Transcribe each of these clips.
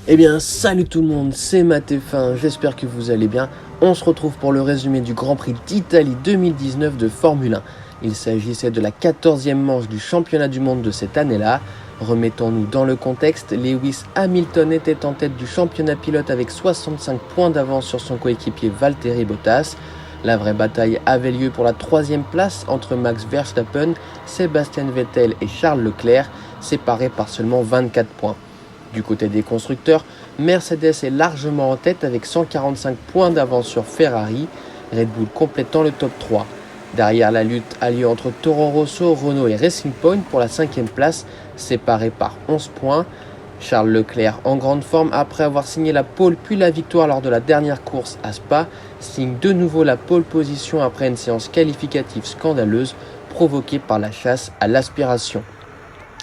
Eh bien salut tout le monde, c'est Matt-F1, j'espère que vous allez bien. On se retrouve pour le résumé du Grand Prix d'Italie 2019 de Formule 1. Il s'agissait de la 14e manche du championnat du monde de cette année-là. Remettons-nous dans le contexte, Lewis Hamilton était en tête du championnat pilote avec 65 points d'avance sur son coéquipier Valtteri Bottas. La vraie bataille avait lieu pour la 3e place entre Max Verstappen, Sebastian Vettel et Charles Leclerc, séparés par seulement 24 points. Du côté des constructeurs, Mercedes est largement en tête avec 145 points d'avance sur Ferrari, Red Bull complétant le top 3. Derrière, la lutte a lieu entre Toro Rosso, Renault et Racing Point pour la 5e place, séparés par 11 points. Charles Leclerc, en grande forme après avoir signé la pole puis la victoire lors de la dernière course à Spa, signe de nouveau la pole position après une séance qualificative scandaleuse provoquée par la chasse à l'aspiration.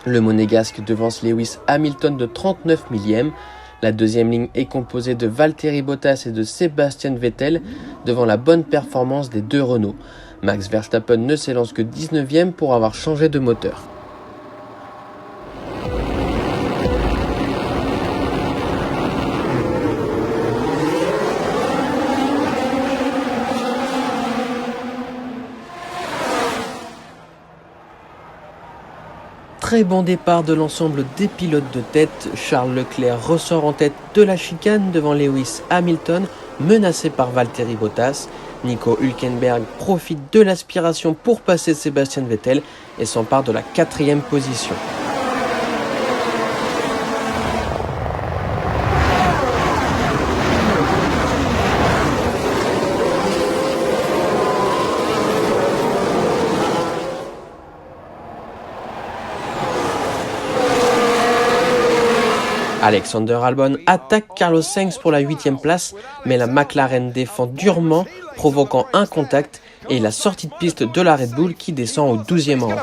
Le Monégasque devance Lewis Hamilton de 39 millièmes. La deuxième ligne est composée de Valtteri Bottas et de Sebastian Vettel devant la bonne performance des deux Renault. Max Verstappen ne s'élance que 19e pour avoir changé de moteur. Très bon départ de l'ensemble des pilotes de tête. Charles Leclerc ressort en tête de la chicane devant Lewis Hamilton, menacé par Valtteri Bottas. Nico Hülkenberg profite de l'aspiration pour passer Sebastian Vettel et s'empare de la 4e position. Alexander Albon attaque Carlos Sainz pour la 8e place, mais la McLaren défend durement, provoquant un contact et la sortie de piste de la Red Bull qui descend au 12e rang.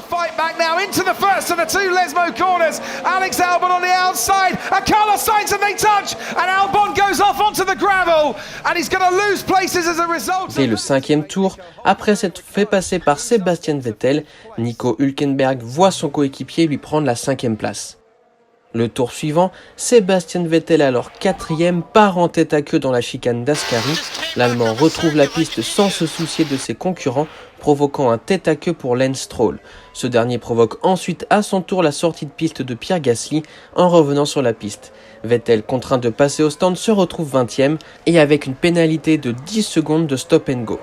Dès le 5e tour, après s'être fait passer par Sebastian Vettel, Nico Hülkenberg voit son coéquipier lui prendre la 5e place. Le tour suivant, Sebastian Vettel, alors 4e, part en tête à queue dans la chicane d'Ascari. L'Allemand retrouve la piste sans se soucier de ses concurrents, provoquant un tête à queue pour Lance Stroll. Ce dernier provoque ensuite à son tour la sortie de piste de Pierre Gasly en revenant sur la piste. Vettel, contraint de passer au stand, se retrouve 20e et avec une pénalité de 10 secondes de stop and go.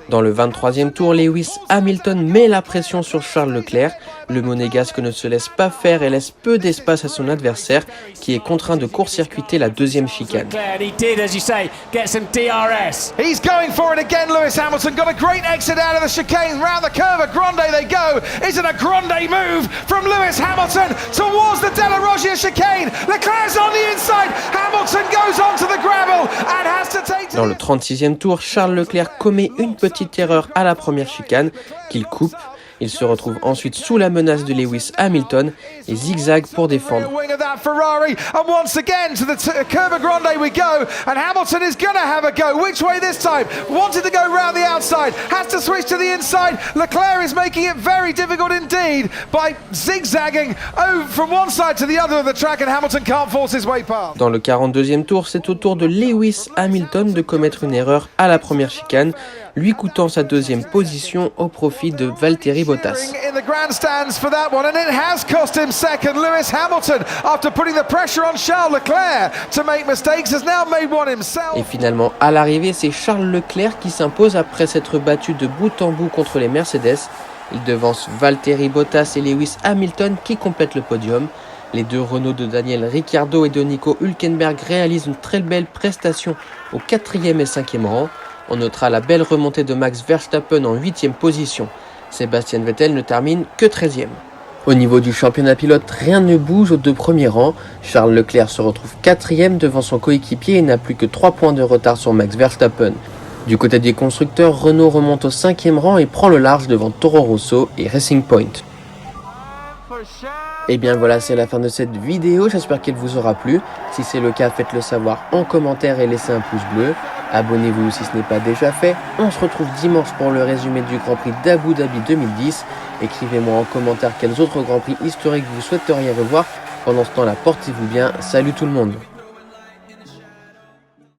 Dans le 23e tour, Lewis Hamilton met la pression sur Charles Leclerc. Le Monégasque ne se laisse pas faire et laisse peu d'espace à son adversaire qui est contraint de court-circuiter la 2e chicane. He's going for it again, Lewis Hamilton. Got a great exit out of the chicane. Round the curve, a grande they go. Is it a grande move from Lewis Hamilton towards the Della Roggia chicane? Leclerc's on the inside. Hamilton goes onto the gravel and has to take... Dans le 36e tour, Charles Leclerc commet une petite erreur à la première chicane qu'il coupe. Il se retrouve ensuite sous la menace de Lewis Hamilton et zigzague pour défendre. Dans le 42e tour, c'est au tour de Lewis Hamilton de commettre une erreur à la première chicane, lui coûtant sa 2e position au profit de Valtteri Bottas. Et finalement, à l'arrivée, c'est Charles Leclerc qui s'impose après s'être battu de bout en bout contre les Mercedes. Il devance Valtteri Bottas et Lewis Hamilton qui complètent le podium. Les deux Renault de Daniel Ricciardo et de Nico Hülkenberg réalisent une très belle prestation au 4e et 5e rang. On notera la belle remontée de Max Verstappen en 8e position. Sebastian Vettel ne termine que 13e. Au niveau du championnat pilote, rien ne bouge aux 2 premiers rangs. Charles Leclerc se retrouve 4e devant son coéquipier et n'a plus que 3 points de retard sur Max Verstappen. Du côté des constructeurs, Renault remonte au 5e rang et prend le large devant Toro Rosso et Racing Point. Et bien voilà, c'est la fin de cette vidéo, j'espère qu'elle vous aura plu. Si c'est le cas, faites-le savoir en commentaire et laissez un pouce bleu. Abonnez-vous si ce n'est pas déjà fait. On se retrouve dimanche pour le résumé du Grand Prix d'Abu Dhabi 2010. Écrivez-moi en commentaire quels autres Grands Prix historiques vous souhaiteriez revoir. Pendant ce temps-là, portez-vous bien. Salut tout le monde.